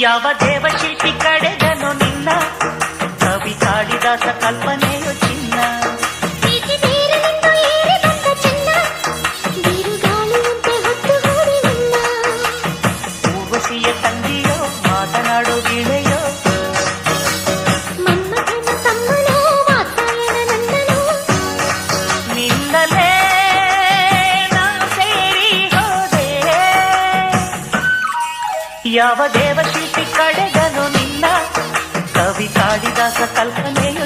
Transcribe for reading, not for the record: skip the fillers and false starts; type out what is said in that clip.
ಯಾವ ದೇವಶಿಲ್ಪಿ ಕಡೆದನು ನಿನ್ನ ಕವಿ ಕಾಳಿದಾಸ ಕಲ್ಪನೆಯು ಚಿನ್ನ ಊರ್ವಶಿಯ ತಂಗಿಯೋ ಮಾತನಾಡೋ ಗಿಳೆಯೋ ನಿನ್ನಲೇ ನಾನು ಸೇರಿ ಹೋದೆ ಯಾವ ದೇವಶಿಲ್ಪಿ ಕಡೆದನು ನಿನ್ನ ಕವಿ ಕಾಳಿದಾಸ ಕಲ್ಪನೆಯು